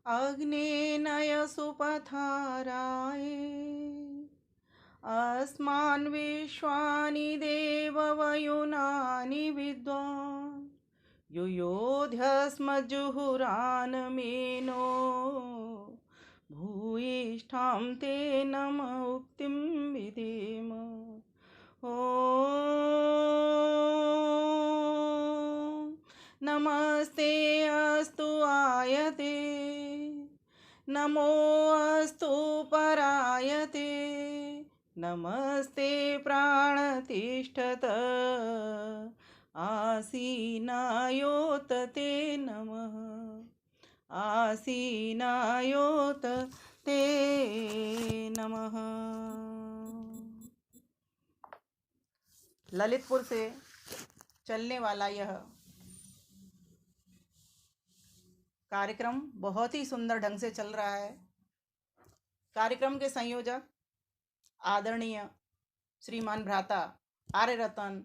अग्नेनय सुपथाराय अस्मान् विश्वानि देववयुनानि विद्वान् युयोध्यस्मज्जुहुरानमेनो भूयिष्ठां ते नम उक्तिं विधेम। ॐ नमस्ते अस्तु आयते नमो अस्तु परायते नमस्ते प्राणतिष्ठत आसीनायोत ते नमः आसीनायोत ते नमः। ललितपुर से चलने वाला यह कार्यक्रम बहुत ही सुंदर ढंग से चल रहा है। कार्यक्रम के संयोजक आदरणीय श्रीमान भ्राता आर्य रतन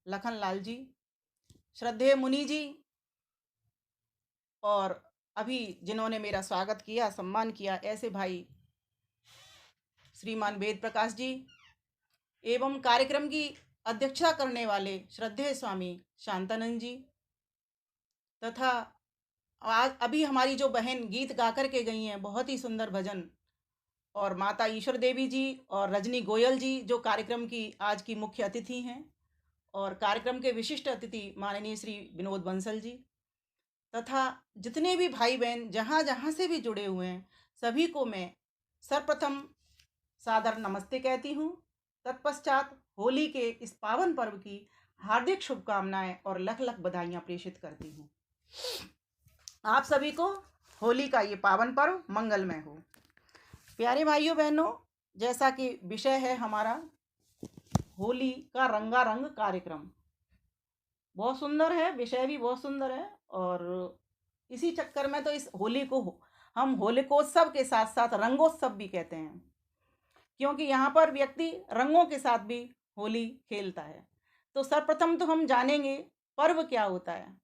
लखनलाल जी, श्रद्धेय मुनि जी, और अभी जिन्होंने मेरा स्वागत किया, सम्मान किया, ऐसे भाई श्रीमान वेद प्रकाश जी, एवं कार्यक्रम की अध्यक्षता करने वाले श्रद्धेय स्वामी शांतानंद जी, तथा आज अभी हमारी जो बहन गीत गा कर के गई हैं, बहुत ही सुंदर भजन, और माता ईश्वर देवी जी और रजनी गोयल जी जो कार्यक्रम की आज की मुख्य अतिथि हैं, और कार्यक्रम के विशिष्ट अतिथि माननीय श्री विनोद बंसल जी, तथा जितने भी भाई बहन जहाँ जहाँ से भी जुड़े हुए हैं, सभी को मैं सर्वप्रथम सादर नमस्ते कहती हूँ। तत्पश्चात होली के इस पावन पर्व की हार्दिक शुभकामनाएं और लख लख बधाइयाँ प्रेषित करती हूँ। आप सभी को होली का ये पावन पर्व मंगलमय हो। प्यारे भाइयों बहनों, जैसा कि विषय है हमारा होली का रंगारंग कार्यक्रम, बहुत सुंदर है, विषय भी बहुत सुंदर है, और इसी चक्कर में तो इस होली को हम होलिकोत्सव के साथ साथ रंगोत्सव भी कहते हैं, क्योंकि यहाँ पर व्यक्ति रंगों के साथ भी होली खेलता है। तो सर्वप्रथम तो हम जानेंगे पर्व क्या होता है।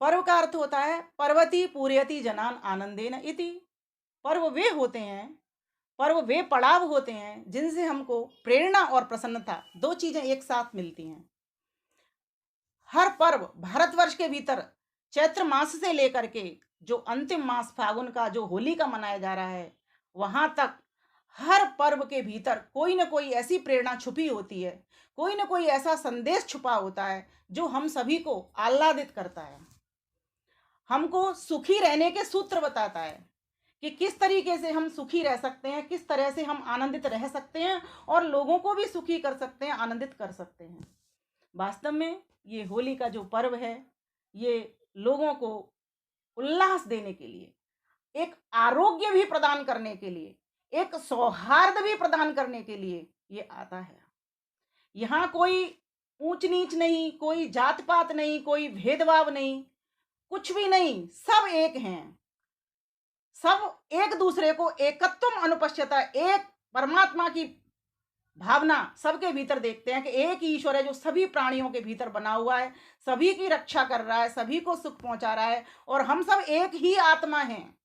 पर्व का अर्थ होता है पर्वती पूर्यति जनान आनंदेन इति। पर्व वे होते हैं, पर्व वे पड़ाव होते हैं जिनसे हमको प्रेरणा और प्रसन्नता, दो चीजें एक साथ मिलती हैं। हर पर्व भारतवर्ष के भीतर चैत्र मास से लेकर के जो अंतिम मास फागुन का जो होली का मनाया जा रहा है, वहां तक हर पर्व के भीतर कोई ना कोई ऐसी प्रेरणा छुपी होती है, कोई ना कोई ऐसा संदेश छुपा होता है जो हम सभी को आह्लादित करता है, हमको सुखी रहने के सूत्र बताता है कि किस तरीके से हम सुखी रह सकते हैं, किस तरह से हम आनंदित रह सकते हैं और लोगों को भी सुखी कर सकते हैं, आनंदित कर सकते हैं। वास्तव में ये होली का जो पर्व है, ये लोगों को उल्लास देने के लिए, एक आरोग्य भी प्रदान करने के लिए, एक सौहार्द भी प्रदान करने के लिए ये आता है। यहाँ कोई ऊंच नीच नहीं, कोई जात पात नहीं, कोई भेदभाव नहीं, कुछ भी नहीं, सब एक हैं, सब एक दूसरे को एकत्वम अनुपश्यता, एक परमात्मा की भावना सबके भीतर देखते हैं कि एक ही ईश्वर है जो सभी प्राणियों के भीतर बना हुआ है, सभी की रक्षा कर रहा है, सभी को सुख पहुंचा रहा है, और हम सब एक ही आत्मा हैं।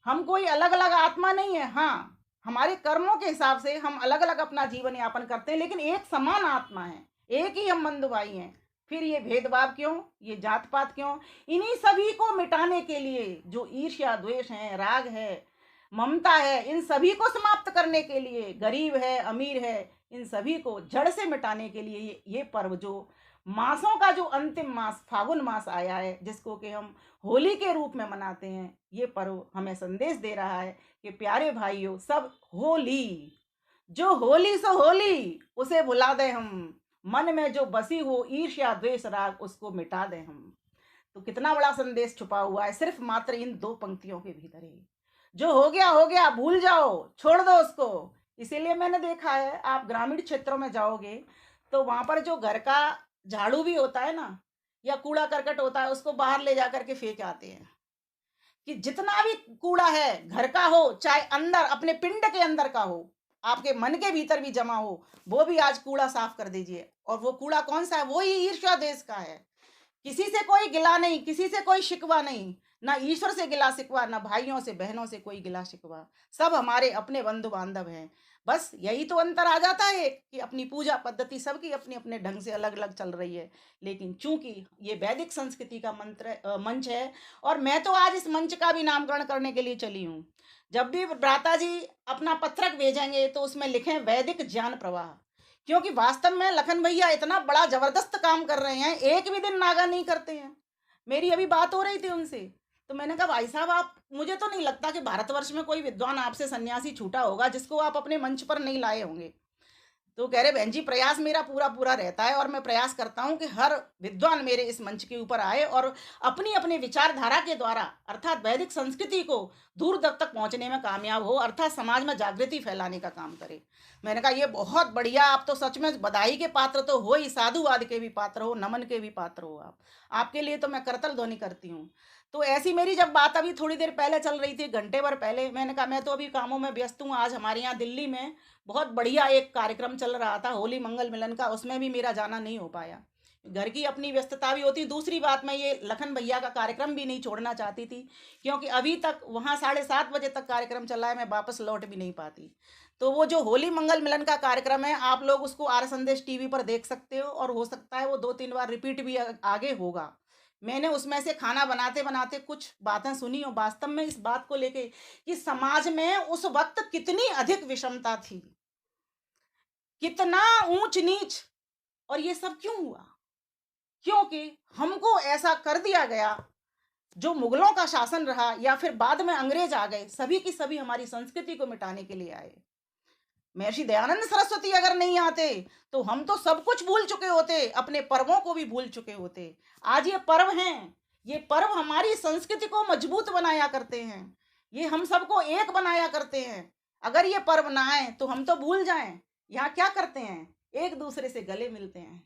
हम कोई अलग अलग आत्मा नहीं है। हाँ, हमारे कर्मों के हिसाब से हम अलग अलग अपना जीवन यापन करते हैं, लेकिन एक समान आत्मा है, एक ही हम बंधु भाई हैं। फिर ये भेदभाव क्यों, ये जात पात क्यों? इन्हीं सभी को मिटाने के लिए, जो ईर्ष्या द्वेष है, राग है, ममता है, इन सभी को समाप्त करने के लिए, गरीब है अमीर है, इन सभी को जड़ से मिटाने के लिए ये पर्व, जो मासों का जो अंतिम मास फागुन मास आया है, जिसको कि हम होली के रूप में मनाते हैं, ये पर्व हमें संदेश दे रहा है कि प्यारे भाइयों, सब होली, जो होली सो होली, उसे भुला दे हम, मन में जो बसी हो ईर्ष्या द्वेष राग, उसको मिटा दे हम। तो कितना बड़ा संदेश छुपा हुआ है सिर्फ मात्र इन दो पंक्तियों के भीतर ही। जो हो गया भूल जाओ, छोड़ दो उसको। इसीलिए मैंने देखा है, आप ग्रामीण क्षेत्रों में जाओगे तो वहां पर जो घर का झाड़ू भी होता है ना, या कूड़ा करकट होता है, उसको बाहर ले जा करके फेंक आते हैं कि जितना भी कूड़ा है, घर का हो चाहे अंदर अपने पिंड के अंदर का हो, आपके मन के भीतर भी जमा हो, वो भी आज कूड़ा साफ कर दीजिए। और वो कूड़ा कौन सा है? वो ही ईर्ष्या देश का है। किसी से कोई गिला नहीं, किसी से कोई शिकवा नहीं, ना ईश्वर से गिला शिकवा, ना भाइयों से बहनों से कोई गिला शिकवा, सब हमारे अपने बंधु बांधव हैं। बस यही तो अंतर आ जाता है कि अपनी पूजा पद्धति सबकी अपने अपने ढंग से अलग अलग चल रही है। लेकिन चूंकि ये वैदिक संस्कृति का मंच है, और मैं तो आज इस मंच का भी नामकरण करने के लिए चली हूँ। जब भी भ्राता जी अपना पत्रक भेजेंगे तो उसमें लिखें वैदिक ज्ञान प्रवाह, क्योंकि वास्तव में लखन भैया इतना बड़ा जबरदस्त काम कर रहे हैं, एक भी दिन नागा नहीं करते हैं। मेरी अभी बात हो रही थी उनसे, तो मैंने कहा भाई साहब, आप, मुझे तो नहीं लगता कि भारतवर्ष में कोई विद्वान आपसे सन्यासी छूटा होगा जिसको आप अपने मंच पर नहीं लाए होंगे। तो कह रहे बहन जी, प्रयास मेरा पूरा पूरा रहता है और मैं प्रयास करता हूं कि हर विद्वान मेरे इस मंच के ऊपर आए और अपनी अपनी विचारधारा के द्वारा अर्थात वैदिक संस्कृति को दूर दूर तक पहुंचने में कामयाब हो, अर्थात समाज में जागृति फैलाने का काम करे। मैंने कहा ये बहुत बढ़िया, आप तो सच में बधाई के पात्र तो हो ही, साधुवाद के भी पात्र हो, नमन के भी पात्र हो आप। आपके लिए तो मैं करतल ध्वनि करती हूँ। तो ऐसी मेरी जब बात अभी थोड़ी देर पहले चल रही थी, घंटे भर पहले, मैंने कहा मैं तो अभी कामों में व्यस्त हूँ। आज हमारे यहाँ दिल्ली में बहुत बढ़िया एक कार्यक्रम चल रहा था होली मंगल मिलन का, उसमें भी मेरा जाना नहीं हो पाया, घर की अपनी व्यस्तता भी होती। दूसरी बात, मैं ये लखन भैया का कार्यक्रम भी नहीं छोड़ना चाहती थी, क्योंकि अभी तक वहाँ 7:30 बजे तक कार्यक्रम चला है, मैं वापस लौट भी नहीं पाती। तो वो जो होली मंगल मिलन का कार्यक्रम है, आप लोग उसको आर संदेश टीवी पर देख सकते हो, और हो सकता है वो 2-3 बार रिपीट भी आगे होगा। मैंने उसमें से खाना बनाते बनाते कुछ बातें सुनी, और वास्तव में इस बात को लेके कि समाज में उस वक्त कितनी अधिक विषमता थी, कितना ऊंच नीच, और ये सब क्यों हुआ? क्योंकि हमको ऐसा कर दिया गया, जो मुगलों का शासन रहा या फिर बाद में अंग्रेज आ गए, सभी की सभी हमारी संस्कृति को मिटाने के लिए आए। महर्षि दयानंद सरस्वती अगर नहीं आते तो हम तो सब कुछ भूल चुके होते, अपने पर्वों को भी भूल चुके होते। आज ये पर्व हैं, ये पर्व हमारी संस्कृति को मजबूत बनाया करते हैं, ये हम सबको एक बनाया करते हैं। अगर ये पर्व ना आए तो हम तो भूल जाएं। यहाँ क्या करते हैं, एक दूसरे से गले मिलते हैं,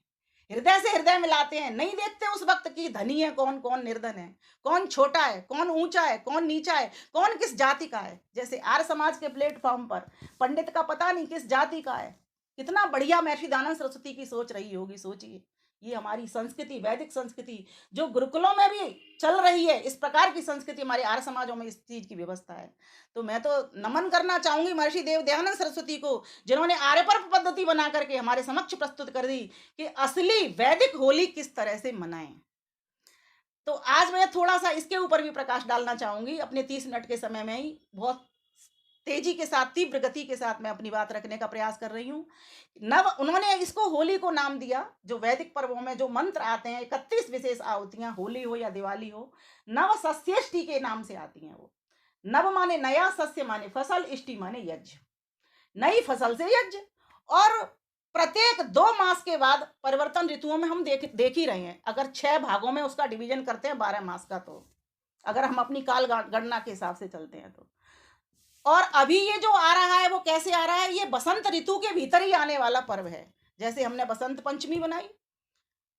हृदय से हृदय मिलाते हैं, नहीं देखते उस वक्त की धनी है कौन, कौन निर्धन है, कौन छोटा है, कौन ऊंचा है, कौन नीचा है, कौन किस जाति का है। जैसे आर्य समाज के प्लेटफॉर्म पर पंडित का पता नहीं किस जाति का है। कितना बढ़िया महर्षि दयानंद सरस्वती की सोच रही होगी, सोचिए। ये हमारी संस्कृति, वैदिक संस्कृति जो गुरुकुलों में भी चल रही है, इस प्रकार की संस्कृति हमारे आर्य समाजों में इस चीज की व्यवस्था है। तो मैं तो नमन करना चाहूंगी महर्षि देव दयानंद सरस्वती को, जिन्होंने आर्यपर्व पद्धति बना करके हमारे समक्ष प्रस्तुत कर दी कि असली वैदिक होली किस तरह से मनाएं। तो आज मैं थोड़ा सा इसके ऊपर भी प्रकाश डालना चाहूंगी, अपने 30 मिनट के समय में ही बहुत तेजी के साथ, तीव्र गति के साथ मैं अपनी बात रखने का प्रयास कर रही हूँ। उन्होंने इसको होली को नाम दिया, जो वैदिक पर्वों में जो मंत्र आते हैं, 31 विशेष आहुतियां, होली हो या दिवाली हो, नव सस्येष्टि के नाम से आती हैं। वो नव माने नया, सस्य माने फसल, इष्टि माने यज्ञ, नई फसल से यज्ञ। और प्रत्येक 2 मास के बाद परिवर्तन ऋतुओं में हम देख ही रहे हैं। अगर 6 भागों में उसका डिवीजन करते हैं 12 मास का, तो अगर हम अपनी काल गणना के हिसाब से चलते हैं तो। और अभी ये जो आ रहा है वो कैसे आ रहा है, ये बसंत ऋतु के भीतर ही आने वाला पर्व है। जैसे हमने बसंत पंचमी बनाई,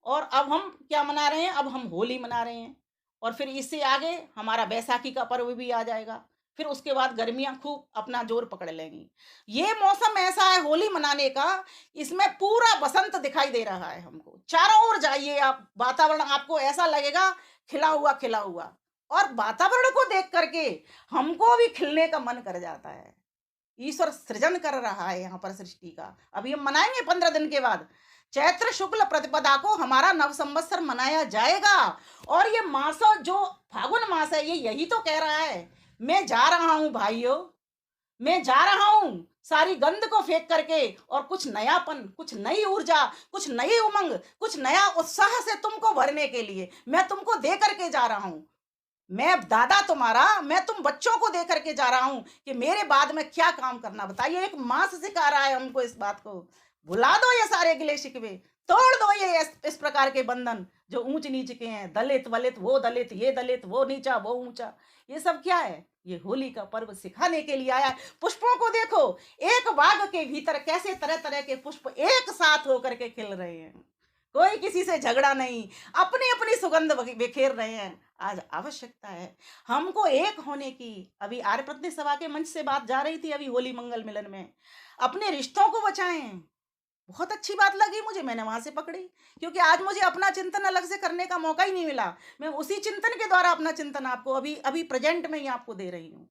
और अब हम क्या मना रहे हैं, अब हम होली मना रहे हैं, और फिर इससे आगे हमारा बैसाखी का पर्व भी आ जाएगा। फिर उसके बाद गर्मियां खूब अपना जोर पकड़ लेंगी। ये मौसम ऐसा है होली मनाने का, इसमें पूरा बसंत दिखाई दे रहा है हमको। चारों ओर जाइए आप, वातावरण आपको ऐसा लगेगा खिला हुआ खिला हुआ, और वातावरण को देख करके हमको भी खिलने का मन कर जाता है। ईश्वर सृजन कर रहा है यहाँ पर सृष्टि का। अभी हम मनाएंगे 15 दिन के बाद, चैत्र शुक्ल प्रतिपदा को हमारा नव संवत्सर मनाया जाएगा। और ये मास जो फागुन मास है, ये यही तो कह रहा है, मैं जा रहा हूं भाइयों, मैं जा रहा हूं सारी गंध को फेंक करके, और कुछ नयापन, कुछ नई ऊर्जा, कुछ नई उमंग, कुछ नया उत्साह से तुमको भरने के लिए मैं तुमको दे करके जा रहा हूं। मैं दादा तुम्हारा, मैं तुम बच्चों को दे करके जा रहा हूं कि मेरे बाद में क्या काम करना। बताइए, एक मास सिखा रहा है हमको इस बात को। भुला दो ये सारे गिले शिकवे, तोड़ दो ये इस प्रकार के बंधन जो ऊंच नीच के हैं, दलित वलित, वो दलित, ये दलित, वो नीचा, वो ऊंचा। ये सब क्या है? ये होली का पर्व सिखाने के लिए आया है। पुष्पों को देखो, एक बाग के भीतर कैसे तरह तरह के पुष्प एक साथ होकर के खिल रहे हैं, कोई किसी से झगड़ा नहीं, अपनी अपनी सुगंध बिखेर रहे हैं। आज आवश्यकता है हमको एक होने की। अभी आर्य प्रतिनिधि सभा के मंच से बात जा रही थी अभी होली मंगल मिलन में, अपने रिश्तों को बचाएं। बहुत अच्छी बात लगी मुझे, मैंने वहां से पकड़ी, क्योंकि आज मुझे अपना चिंतन अलग से करने का मौका ही नहीं मिला। मैं उसी चिंतन के द्वारा अपना चिंतन आपको अभी अभी प्रेजेंट में ही आपको दे रही हूँ।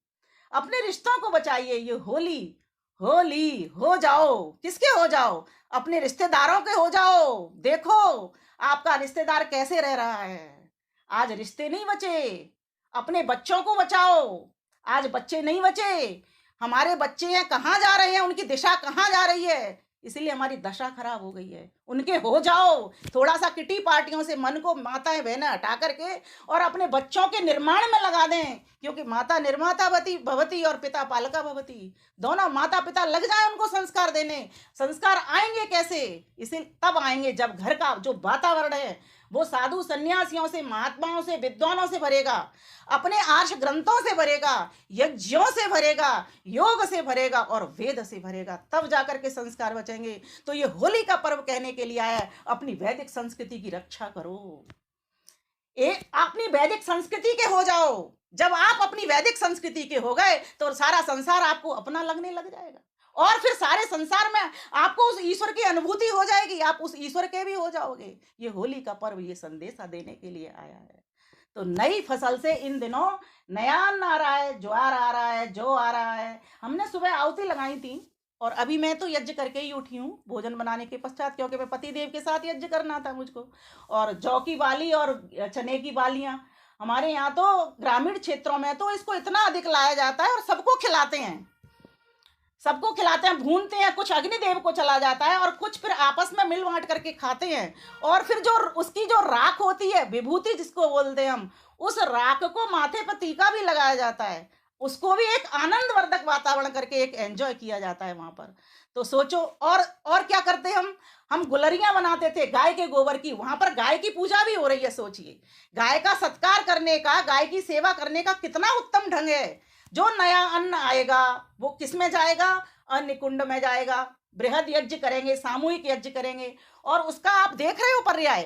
अपने रिश्तों को बचाइए। ये होली, होली हो जाओ, किसके हो जाओ? अपने रिश्तेदारों के हो जाओ। देखो आपका रिश्तेदार कैसे रह रहा है। आज रिश्ते नहीं बचे, अपने बच्चों को बचाओ। आज बच्चे नहीं बचे, हमारे बच्चे हैं कहाँ जा रहे हैं, उनकी दिशा कहाँ जा रही है, इसलिए हमारी दशा खराब हो गई है। उनके हो जाओ। थोड़ा सा किटी पार्टियों से मन को, माताएं बहनें हटा करके और अपने बच्चों के निर्माण में लगा दें, क्योंकि माता निर्माता भवती और पिता पालका भवती। दोनों माता पिता लग जाए उनको संस्कार देने। संस्कार आएंगे कैसे? इसे तब आएंगे जब घर का जो वातावरण है वो साधु सन्यासियों से, महात्माओं से, विद्वानों से भरेगा, अपने आर्ष ग्रंथों से भरेगा, यज्ञों से भरेगा, योग से भरेगा और वेद से भरेगा, तब जाकर के संस्कार बचेंगे। तो ये होली का पर्व कहने के लिए आया है, अपनी वैदिक संस्कृति की रक्षा करो। अपनी वैदिक संस्कृति के हो जाओ। जब आप अपनी वैदिक संस्कृति के हो गए तो सारा संसार आपको अपना लगने लग जाएगा, और फिर सारे संसार में आपको उस ईश्वर की अनुभूति हो जाएगी, आप उस ईश्वर के भी हो जाओगे। ये होली का पर्व ये संदेशा देने के लिए आया है। तो नई फसल से इन दिनों नया अन्न आ रहा है, ज्वार आ रहा है, जौ आ रहा है। हमने सुबह आहुति लगाई थी और अभी मैं तो यज्ञ करके ही उठी हूँ भोजन बनाने के पश्चात, क्योंकि मैं पति देव के साथ यज्ञ करना था मुझको। और जौ की बाली और चने की बालियां, हमारे यहाँ तो ग्रामीण क्षेत्रों में तो इसको इतना अधिक लाया जाता है और सबको खिलाते हैं, सबको खिलाते हैं, भूनते हैं, कुछ अग्निदेव को चला जाता है और कुछ फिर आपस में मिल बांट करके खाते हैं। और फिर जो उसकी जो राख होती है, विभूति जिसको बोलते हैं हम, उस राख को माथे पर टीका भी लगाया जाता है, उसको भी एक आनंद वर्धक वातावरण करके एक एंजॉय किया जाता है वहां पर। तो सोचो, और क्या करते हम गुलरियां बनाते थे गाय के गोबर की, वहां पर गाय की पूजा भी हो रही है। सोचिए, गाय का सत्कार करने का, गाय की सेवा करने का कितना उत्तम ढंग है। जो नया अन्न आएगा वो किस में जाएगा? अन्न कुंड में जाएगा। बृहद यज्ञ करेंगे, सामूहिक यज्ञ करेंगे। और उसका आप देख रहे हो पर्याय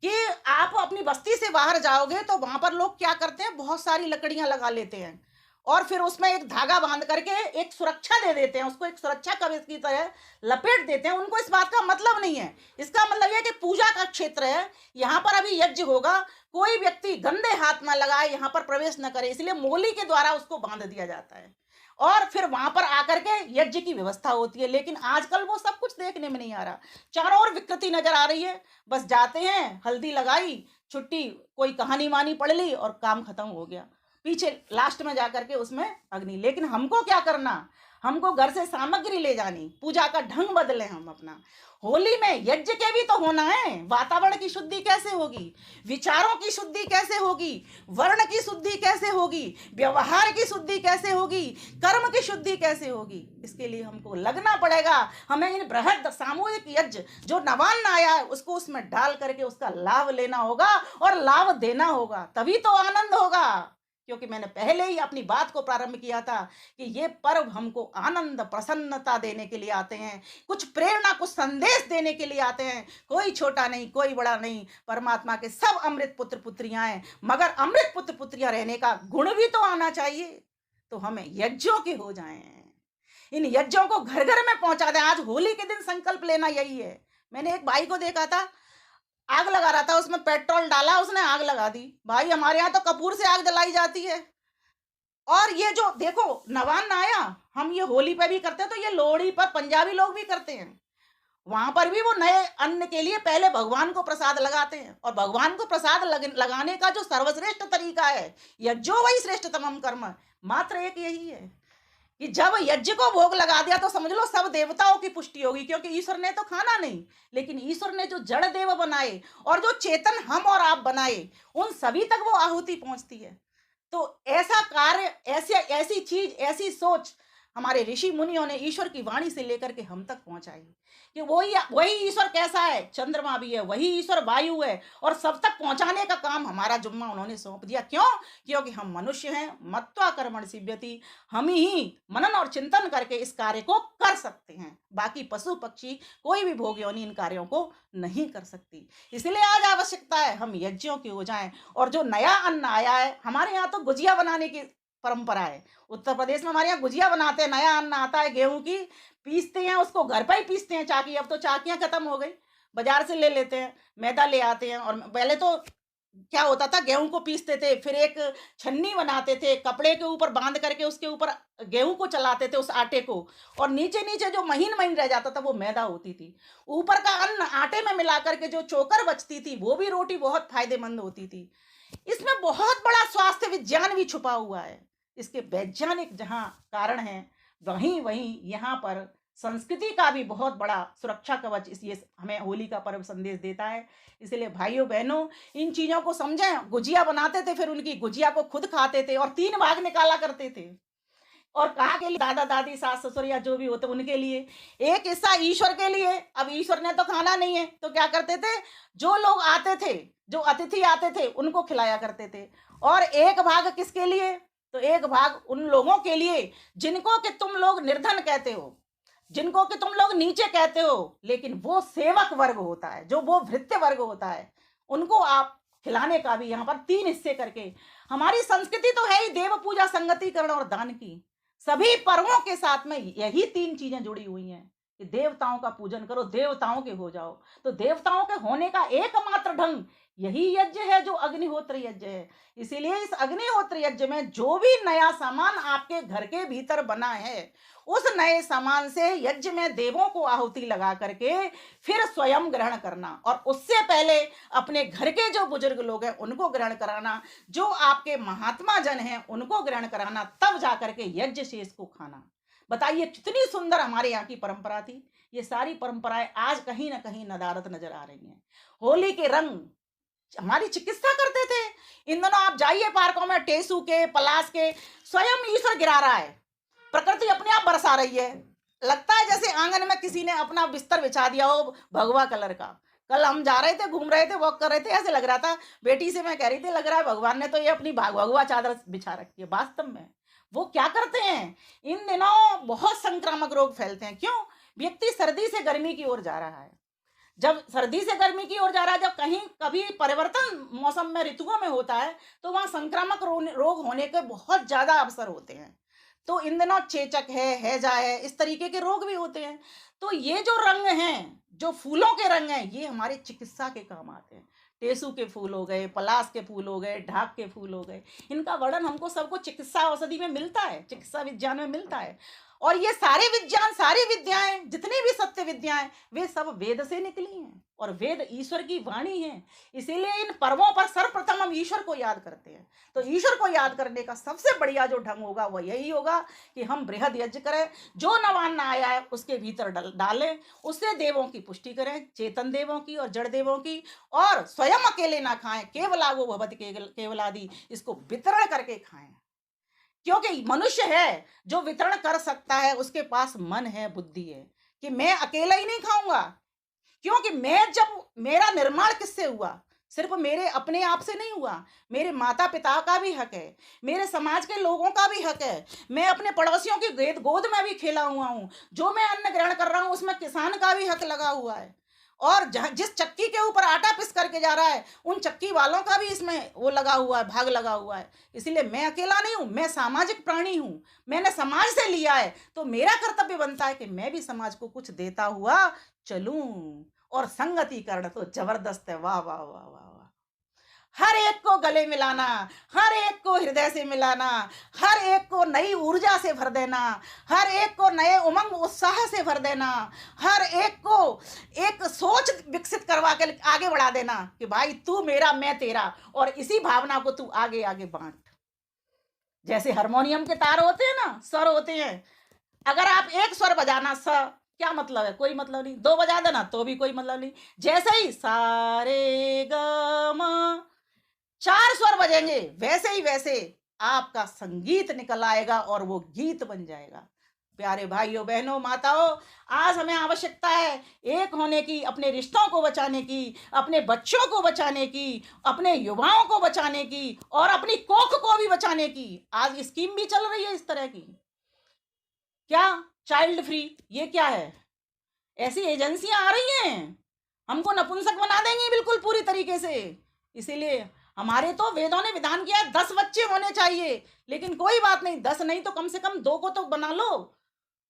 कि आप अपनी बस्ती से बाहर जाओगे तो वहां पर लोग क्या करते हैं, बहुत सारी लकड़ियां लगा लेते हैं और फिर उसमें एक धागा बांध करके एक सुरक्षा दे देते हैं, उसको एक सुरक्षा कवच की तरह लपेट देते हैं। उनको इस बात का मतलब नहीं है, इसका मतलब यह कि पूजा का क्षेत्र है, यहाँ पर अभी यज्ञ होगा, कोई व्यक्ति गंदे हाथ न लगाए, यहाँ पर प्रवेश न करे, इसलिए मोली के द्वारा उसको बांध दिया जाता है और फिर वहां पर आकर के यज्ञ की व्यवस्था होती है। लेकिन आजकल वो सब कुछ देखने में नहीं आ रहा, चारों ओर विकृति नजर आ रही है। बस जाते हैं, हल्दी लगाई, छुट्टी, कोई कहानी वानी पढ़ ली और काम खत्म हो गया, पीछे लास्ट में जाकर के उसमें अग्नि। लेकिन हमको क्या करना, हमको घर से सामग्री ले जानी, पूजा का ढंग बदले हम अपना। होली में यज्ञ के भी तो होना है। वातावरण की शुद्धि कैसे होगी, विचारों की शुद्धि कैसे होगी, वर्ण की शुद्धि कैसे होगी, व्यवहार की शुद्धि कैसे होगी, कर्म की शुद्धि कैसे होगी, इसके लिए हमको लगना पड़ेगा। हमें इन बृहद सामूहिक यज्ञ जो नवान्न आया है उसको उसमें डाल करके उसका लाभ लेना होगा और लाभ देना होगा, तभी तो आनंद होगा। क्योंकि मैंने पहले ही अपनी बात को प्रारंभ किया था कि ये पर्व हमको आनंद प्रसन्नता देने के लिए आते हैं, कुछ प्रेरणा, कुछ संदेश देने के लिए आते हैं। कोई छोटा नहीं, कोई बड़ा नहीं, परमात्मा के सब अमृत पुत्र पुत्रियां हैं, मगर अमृत पुत्र पुत्रियां रहने का गुण भी तो आना चाहिए। तो हमें यज्ञों के हो जाएं, इन यज्ञों को घर घर में पहुंचा दें। आज होली के दिन संकल्प लेना यही है। मैंने एक भाई को देखा था, आग लगा रहा था, उसमें पेट्रोल डाला, उसने आग लगा दी। भाई हमारे यहाँ तो कपूर से आग जलाई जाती है। और ये जो देखो नवान्न आया, हम ये होली पे भी करते हैं, तो ये लोहड़ी पर पंजाबी लोग भी करते हैं। वहां पर भी वो नए अन्न के लिए पहले भगवान को प्रसाद लगाते हैं, और भगवान को प्रसाद लगाने का जो सर्वश्रेष्ठ तरीका है, यज्ञो वही श्रेष्ठतमम कर्म, मात्र एक यही है कि जब यज्ञ को भोग लगा दिया तो समझ लो सब देवताओं की पुष्टि होगी। क्योंकि ईश्वर ने तो खाना नहीं, लेकिन ईश्वर ने जो जड़ देव बनाए और जो चेतन हम और आप बनाए, उन सभी तक वो आहुति पहुंचती है। तो ऐसा कार्य, ऐसी चीज, ऐसी सोच हमारे ऋषि मुनियों ने ईश्वर की वाणी से लेकर के हम तक पहुंचाई कि वही ईश्वर कैसा है, चंद्रमा भी है, वही ईश्वर वायु है, और सब तक पहुंचाने का काम हमारा जुम्मा उन्होंने सौंप दिया। क्यों? क्योंकि हम मनुष्य हैं, मत्वा कर्मण सिद्ध्यति, हम ही मनन और चिंतन करके इस कार्य को कर सकते हैं। बाकी पशु पक्षी कोई भी भोग योनि इन कार्यों को नहीं कर सकती। इसलिए आज आवश्यकता है हम यज्ञों की हो जाएं। और जो नया अन्न आया है, हमारे यहाँ तो गुजिया बनाने की परंपरा है। उत्तर प्रदेश में हमारे यहाँ गुजिया बनाते हैं, नया अन्न आता है गेहूं की, पीसते हैं उसको, घर पर ही पीसते हैं चाकी। अब तो चाकियां खत्म हो गई, बाजार से ले लेते हैं, मैदा ले आते हैं। और पहले तो क्या होता था, गेहूं को पीसते थे, फिर एक छन्नी बनाते थे, कपड़े के ऊपर बांध करके उसके ऊपर गेहूं को चलाते थे, उस आटे को, और नीचे नीचे जो महीन महीन रह जाता था वो मैदा होती थी। ऊपर का अन्न आटे में मिला करके जो चोकर बचती थी वो भी रोटी बहुत फायदेमंद होती थी। इसमें बहुत बड़ा स्वास्थ्य विज्ञान भी छुपा हुआ है। इसके वैज्ञानिक जहाँ कारण है, वहीं वहीं यहाँ पर संस्कृति का भी बहुत बड़ा सुरक्षा कवच इस ये हमें होली का पर्व संदेश देता है। इसलिए भाइयों बहनों, इन चीज़ों को समझें। गुजिया बनाते थे, फिर उनकी गुजिया को खुद खाते थे और 3 भाग निकाला करते थे। और कहा के लिए, दादा दादी सास ससुर या जो भी होते उनके लिए, एक हिस्सा ईश्वर के लिए। अब ईश्वर ने तो खाना नहीं है तो क्या करते थे, जो लोग आते थे, जो अतिथि आते थे उनको खिलाया करते थे। और एक भाग किसके लिए, तो एक भाग उन लोगों के लिए जिनको कि तुम लोग निर्धन कहते हो, जिनको कि तुम लोग नीचे कहते हो, लेकिन वो सेवक वर्ग होता है, जो वो भृत्य वर्ग होता है, उनको आप खिलाने का भी यहाँ पर 3 हिस्से करके। हमारी संस्कृति तो है ही देव पूजा, संगतिकरण और दान की। सभी पर्वों के साथ में यही 3 चीजें जुड़ी हुई हैं कि देवताओं का पूजन करो, देवताओं के हो जाओ। तो देवताओं के होने का एकमात्र ढंग यही यज्ञ है, जो अग्निहोत्र यज्ञ है। इसीलिए इस अग्निहोत्र यज्ञ में जो भी नया सामान आपके घर के भीतर बना है, उस नए सामान से यज्ञ में देवों को आहुति लगा करके फिर स्वयं ग्रहण करना, और उससे पहले अपने घर के जो बुजुर्ग लोग हैं उनको ग्रहण कराना, जो आपके महात्मा जन हैं उनको ग्रहण कराना, तब जाकर के यज्ञ शेष को खाना। बताइए कितनी सुंदर हमारे यहाँ की परंपरा थी। ये सारी परंपराएं आज कहीं ना कहीं नदारद नजर आ रही हैं। होली के रंग हमारी चिकित्सा करते थे। इन दोनों आप जाइए पार्कों में, टेसू के, पलाश के, स्वयं ईश्वर गिरा रहा है, प्रकृति अपने आप बरसा रही है। लगता है जैसे आंगन में किसी ने अपना बिस्तर बिछा दिया हो भगवा कलर का। कल हम जा रहे थे, घूम रहे थे, वॉक कर रहे थे, ऐसे लग रहा था, बेटी से मैं कह रही थी लग रहा है भगवान ने तो ये अपनी भगवा चादर बिछा रखी है। वास्तव में वो क्या करते हैं, इन दिनों बहुत संक्रामक रोग फैलते हैं। क्यों, व्यक्ति सर्दी से गर्मी की ओर जा रहा है। जब सर्दी से गर्मी की ओर जा रहा है, जब कहीं कभी परिवर्तन मौसम में, ऋतुओं में होता है, तो वहां संक्रामक रोग होने के बहुत ज्यादा अवसर होते हैं। तो इन दिनों चेचक है, हैजा है, इस तरीके के रोग भी होते हैं। तो ये जो रंग हैं, जो फूलों के रंग हैं, ये हमारे चिकित्सा के काम आते हैं। टेसू के फूल हो गए, पलाश के फूल हो गए, ढाक के फूल हो गए, इनका वर्णन हमको सबको चिकित्सा औषधि में मिलता है, चिकित्सा विज्ञान में मिलता है। और ये सारे विज्ञान, सारी विद्याएं, जितनी भी सत्य विद्याएं, वे सब वेद से निकली हैं, और वेद ईश्वर की वाणी है। इसीलिए इन पर्वों पर सर्वप्रथम हम ईश्वर को याद करते हैं। तो ईश्वर को याद करने का सबसे बढ़िया जो ढंग होगा वो यही होगा कि हम बृहद यज्ञ करें, जो नवान्न आया है उसके भीतर डालें, उससे देवों की पुष्टि करें, चेतन देवों की और जड़ देवों की, और स्वयं अकेले ना खाएं, केवलागो भवति केवलादि, इसको वितरण करके खाएं। क्योंकि मनुष्य है जो वितरण कर सकता है, उसके पास मन है, बुद्धि है, कि मैं अकेला ही नहीं खाऊंगा। क्योंकि मैं, जब मेरा निर्माण किससे हुआ, सिर्फ मेरे अपने आप से नहीं हुआ, मेरे माता पिता का भी हक है, मेरे समाज के लोगों का भी हक है, मैं अपने पड़ोसियों की गोद में भी खेला हुआ हूँ, जो मैं अन्न ग्रहण कर रहा हूँ उसमें किसान का भी हक लगा हुआ है, और जिस चक्की के ऊपर आटा पिस करके जा रहा है उन चक्की वालों का भी इसमें वो लगा हुआ है, भाग लगा हुआ है। इसलिए मैं अकेला नहीं हूं, मैं सामाजिक प्राणी हूं, मैंने समाज से लिया है, तो मेरा कर्तव्य बनता है कि मैं भी समाज को कुछ देता हुआ चलूं। और संगतिकरण तो जबरदस्त है, वाह वाह वाह वाह वाह। हर एक को गले मिलाना, हर एक को हृदय से मिलाना, हर एक को नई ऊर्जा से भर देना, हर एक को नए उमंग उत्साह से भर देना, हर एक को एक सोच विकसित करवा के आगे बढ़ा देना कि भाई तू मेरा, मैं तेरा, और इसी भावना को तू आगे आगे बांट। जैसे हारमोनियम के तार होते हैं ना, स्वर होते हैं, अगर आप एक स्वर बजाना, स क्या मतलब है, कोई मतलब नहीं, 2 बजा देना तो भी कोई मतलब नहीं। जैसे ही सारे ग म 4 स्वर बजेंगे, वैसे ही वैसे आपका संगीत निकल आएगा और वो गीत बन जाएगा। प्यारे भाइयों बहनों माताओं, आज हमें आवश्यकता है एक होने की, अपने रिश्तों को बचाने की, अपने बच्चों को बचाने की, अपने युवाओं को बचाने की, और अपनी कोख को भी बचाने की। आज स्कीम भी चल रही है इस तरह की, क्या चाइल्ड फ्री, ये क्या है, ऐसी एजेंसियां आ रही हैं, हमको नपुंसक बना देंगी बिल्कुल पूरी तरीके से। इसीलिए हमारे तो वेदों ने विधान किया 10 बच्चे होने चाहिए, लेकिन कोई बात नहीं, 10 नहीं तो कम से कम 2 को तो बना लो।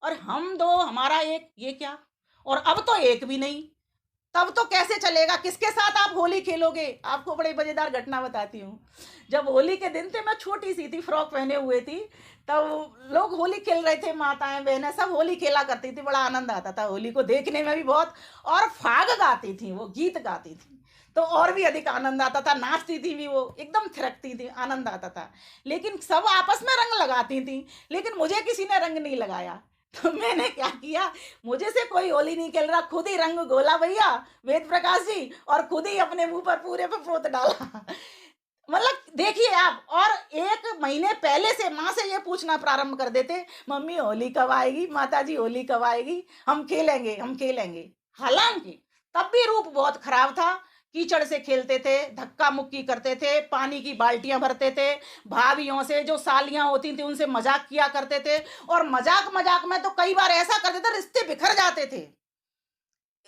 और हम 2 हमारा 1, ये क्या? और अब तो 1 भी नहीं, तब तो कैसे चलेगा? किसके साथ आप होली खेलोगे? आपको बड़ी मजेदार घटना बताती हूँ। जब होली के दिन थे, मैं छोटी सी थी, फ्रॉक पहने हुए थी, तब लोग होली खेल रहे थे, माताएं बहनें सब होली खेला करती थी, बड़ा आनंद आता था होली को देखने में भी बहुत। और फाग गाती थी, वो गीत गाती थी, तो और भी अधिक आनंद आता था, नाचती थी भी, वो एकदम थिरकती थी, आनंद आता था। लेकिन सब आपस में रंग लगाती थी, लेकिन मुझे किसी ने रंग नहीं लगाया। तो मैंने क्या किया, मुझे से कोई होली नहीं खेल रहा, खुद ही रंग घोला भैया वेद प्रकाश जी, और खुद ही अपने मुंह पर पूरे पे पोत डाला। मतलब देखिए आप, और 1 महीने पहले से माँ से ये पूछना प्रारंभ कर देते, मम्मी होली कब आएगी, माता जी होली कब आएगी, हम खेलेंगे हम खेलेंगे। हालांकि तब भी रूप बहुत खराब था, कीचड़ से खेलते थे, धक्का मुक्की करते थे, पानी की बाल्टियां भरते थे, भाभियों से जो सालियां होती थी उनसे मजाक किया करते थे, और मजाक मजाक में तो कई बार ऐसा करते थे रिश्ते बिखर जाते थे,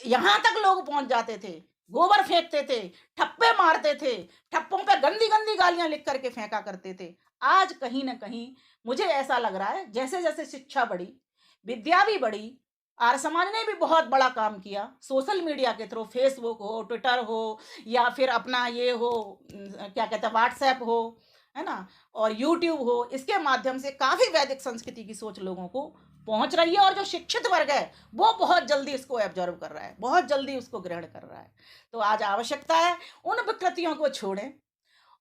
यहां तक लोग पहुंच जाते थे, गोबर फेंकते थे, ठप्पे मारते थे, ठप्पों पे गंदी गंदी गालियां लिख करके फेंका करते थे। आज कहीं ना कहीं मुझे ऐसा लग रहा है, जैसे जैसे शिक्षा बढ़ी, विद्या भी बढ़ी, आर्य समाज ने भी बहुत बड़ा काम किया, सोशल मीडिया के थ्रू, फेसबुक हो, ट्विटर हो, या फिर अपना ये हो, क्या कहते हैं, व्हाट्सएप हो, है ना, और यूट्यूब हो, इसके माध्यम से काफी वैदिक संस्कृति की सोच लोगों को पहुंच रही है, और जो शिक्षित वर्ग है वो बहुत जल्दी इसको एब्जॉर्व कर रहा है, बहुत जल्दी उसको ग्रहण कर रहा है। तो आज आवश्यकता है उन विकृतियों को छोड़ें,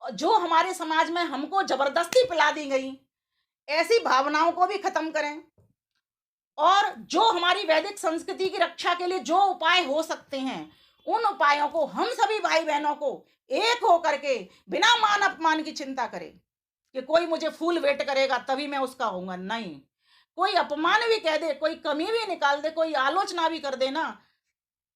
और जो हमारे समाज में हमको जबरदस्ती पिला दी गई ऐसी भावनाओं को भी खत्म करें, और जो हमारी वैदिक संस्कृति की रक्षा के लिए जो उपाय हो सकते हैं, उन उपायों को हम सभी भाई बहनों को एक हो करके, बिना मान अपमान की चिंता करें कि कोई मुझे फूल वेट करेगा तभी मैं उसका होऊंगा, नहीं, कोई अपमान भी कह दे, कोई कमी भी निकाल दे, कोई आलोचना भी कर दे ना,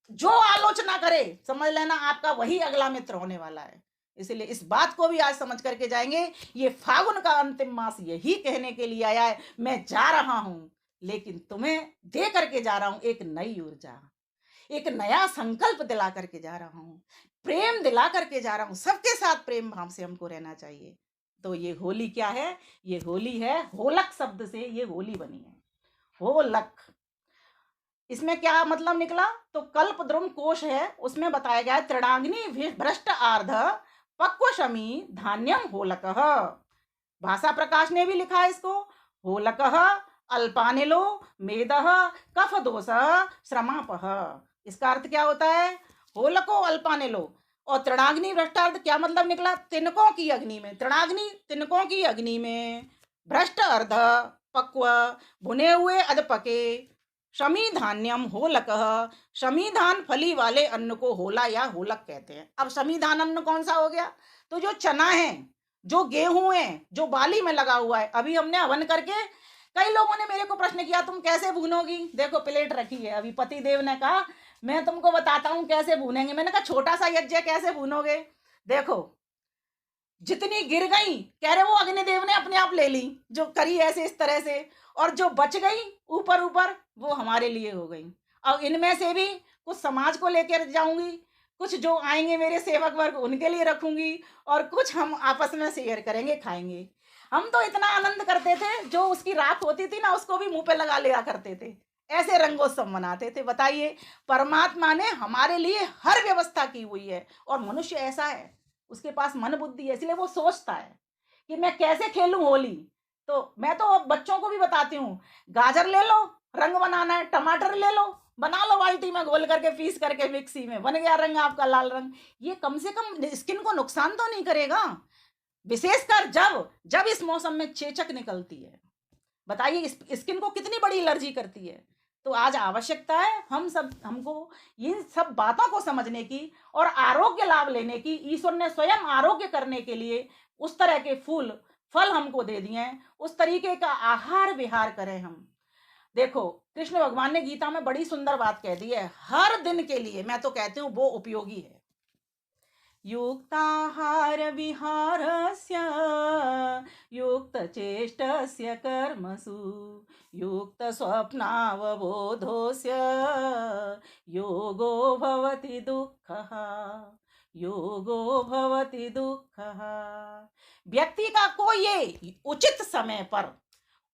जो आलोचना करे समझ लेना आपका वही अगला मित्र होने वाला है। इसलिए इस बात को भी आज समझ करके जाएंगे। ये फागुन का अंतिम मास यही कहने के लिए आया है, मैं जा रहा हूं, लेकिन तुम्हें दे करके जा रहा हूं एक नई ऊर्जा, एक नया संकल्प दिला करके जा रहा हूं, प्रेम दिला करके जा रहा हूं, सबके साथ प्रेम भाव से हमको रहना चाहिए। तो ये होली क्या है? ये होली है, होलक शब्द से ये होली बनी है, होलक। इसमें क्या मतलब निकला? तो कल्पद्रुम कोश है, उसमें बताया गया है, त्रिणाग्नि भ्रष्ट आर्ध पक्व शमी धान्यम होलक। भाषा प्रकाश ने भी लिखा है इसको, होलक अल्पानिलो मेद कफ दोष श्रमापह। इसका अर्थ क्या होता है? होलको अल्पानिलो, और त्रिणाग्नि भ्रष्टार्थ क्या मतलब निकला? तिनकों की अग्नि में, त्रिणाग्नि तिनकों की अग्नि में, भ्रष्ट अर्ध पक्व भुने हुए अध पके, शमी धान्यम होलक, शमी धान फली वाले अन्न को होला या होलक कहते हैं। अब शमी धान अन्न कौन सा हो गया? तो जो चना है, जो गेहूं है, जो बाली में लगा हुआ है, अभी हमने हवन करके, कई लोगों ने मेरे को प्रश्न किया तुम कैसे भूनोगी? देखो प्लेट रखी है, अभी पति देव ने कहा मैं तुमको बताता हूं कैसे भूनेंगे। मैंने कहा छोटा सा यज्ञ कैसे भूनोगे? देखो जितनी गिर गई, कह रहे वो अग्निदेव ने अपने आप ले ली, जो करी ऐसे इस तरह से, और जो बच गई ऊपर ऊपर वो हमारे लिए हो गई। अब इनमें से भी कुछ समाज को लेकर जाऊंगी, कुछ जो आएंगे मेरे सेवक वर्ग उनके लिए रखूंगी, और कुछ हम आपस में शेयर करेंगे, खाएंगे। हम तो इतना आनंद करते थे, जो उसकी राख होती थी ना उसको भी मुंह पे लगा लिया करते थे, ऐसे रंगोत्सव मनाते थे। बताइए, परमात्मा ने हमारे लिए हर व्यवस्था की हुई है, और मनुष्य ऐसा है, उसके पास मन बुद्धि है, इसलिए वो सोचता है कि मैं कैसे खेलूं होली। तो मैं तो बच्चों को भी बताती हूँ, गाजर ले लो, रंग बनाना है, टमाटर ले लो, बना लो बाल्टी में घोल करके, पीस करके मिक्सी में, बन गया रंग आपका लाल रंग। ये कम से कम स्किन को नुकसान तो नहीं करेगा, विशेषकर जब जब इस मौसम में चेचक निकलती है। बताइए स्किन को कितनी बड़ी एलर्जी करती है। तो आज आवश्यकता है हमको इन सब बातों को समझने की और आरोग्य लाभ लेने की। ईश्वर ने स्वयं आरोग्य करने के लिए उस तरह के फूल फल हमको दे दिए हैं, उस तरीके का आहार विहार करें हम। देखो कृष्ण भगवान ने गीता में बड़ी सुंदर बात कह दी है, हर दिन के लिए मैं तो कहती हूँ वो उपयोगी है। युक्ताहार विहारस्य युक्तचेष्टस्य कर्मसु युक्तस्वप्नावबोधोस्य योगो भवति दुःखः। योगो भवति दुःखः। व्यक्ति का को ये उचित समय पर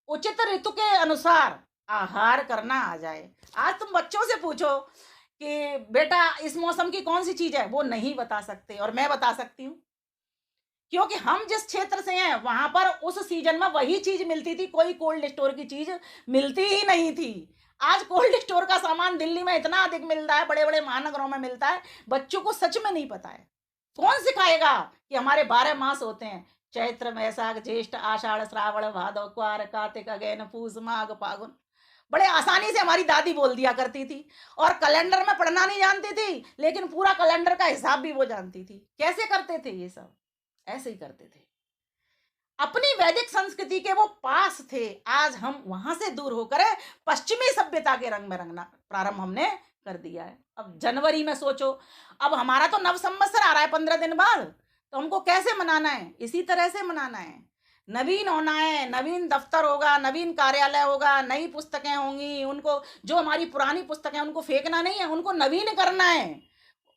उचित ऋतु के अनुसार आहार करना आ जाए। आज तुम बच्चों से पूछो कि बेटा इस मौसम की कौन सी चीज है, वो नहीं बता सकते, और मैं बता सकती हूँ क्योंकि हम जिस क्षेत्र से हैं वहां पर उस सीजन में वही चीज मिलती थी, कोई कोल्ड स्टोर की चीज मिलती ही नहीं थी। आज कोल्ड स्टोर का सामान दिल्ली में इतना अधिक मिलता है, बड़े बड़े महानगरों में मिलता है, बच्चों को सच में नहीं पता है। कौन सिखाएगा कि हमारे 12 मास होते हैं, चैत्र वैशाख ज्येष्ठ आषाढ़ श्रावण भादव क्वार कार्तिक अगैन पूस माघ फागुन। बड़े आसानी से हमारी दादी बोल दिया करती थी, और कैलेंडर में पढ़ना नहीं जानती थी लेकिन पूरा कैलेंडर का हिसाब भी वो जानती थी। कैसे करते थे ये सब? ऐसे ही करते थे, अपनी वैदिक संस्कृति के वो पास थे। आज हम वहां से दूर होकर पश्चिमी सभ्यता के रंग में रंगना प्रारंभ हमने कर दिया है। अब जनवरी में सोचो, अब हमारा तो नव संवत्सर आ रहा है 15 दिन बाद, तो हमको कैसे मनाना है? इसी तरह से मनाना है, नवीन होना है, नवीन दफ्तर होगा, नवीन कार्यालय होगा, नई पुस्तकें होंगी, उनको जो हमारी पुरानी पुस्तकें उनको फेंकना नहीं है, उनको नवीन करना है,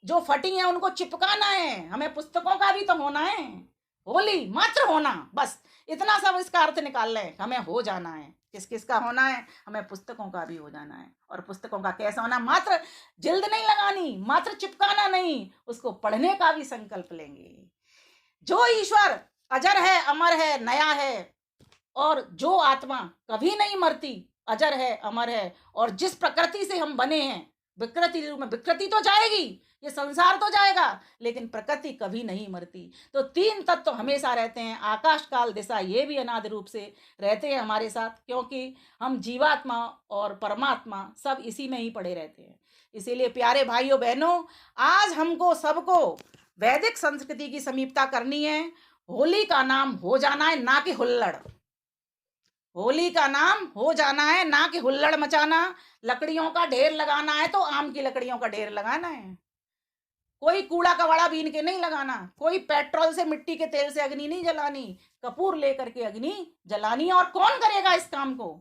जो फटी हैं उनको चिपकाना है। हमें पुस्तकों का भी तो होना है, होली मात्र होना, बस इतना सब इसका अर्थ निकाल लें। हमें हो जाना है, किस किस का होना है? हमें पुस्तकों का भी हो जाना है। और पुस्तकों का कैसा होना? मात्र जिल्द नहीं लगानी, मात्र चिपकाना नहीं, उसको पढ़ने का भी संकल्प लेंगे। जो ईश्वर अजर है, अमर है, नया है, और जो आत्मा कभी नहीं मरती, अजर है, अमर है, और जिस प्रकृति से हम बने हैं, विकृति रूप में, विकृति तो जाएगी, ये संसार तो जाएगा, लेकिन प्रकृति कभी नहीं मरती। तो 3 तत्व तो हमेशा रहते हैं, आकाश काल दिशा, ये भी अनादि रूप से रहते हैं हमारे साथ, क्योंकि हम जीवात्मा और परमात्मा सब इसी में ही पड़े रहते हैं। इसीलिए प्यारे भाइयों बहनों, आज हमको सबको वैदिक संस्कृति की समीपता करनी है। होली का नाम हो जाना है, ना कि हुल्लड़। होली का नाम हो जाना है, ना कि हुल्लड़ मचाना। लकड़ियों का ढेर लगाना है तो आम की लकड़ियों का ढेर लगाना है, कोई कूड़ा कबाड़ा बीन के नहीं लगाना, कोई पेट्रोल से मिट्टी के तेल से अग्नि नहीं जलानी, कपूर लेकर के अग्नि जलानी। और कौन करेगा इस काम को?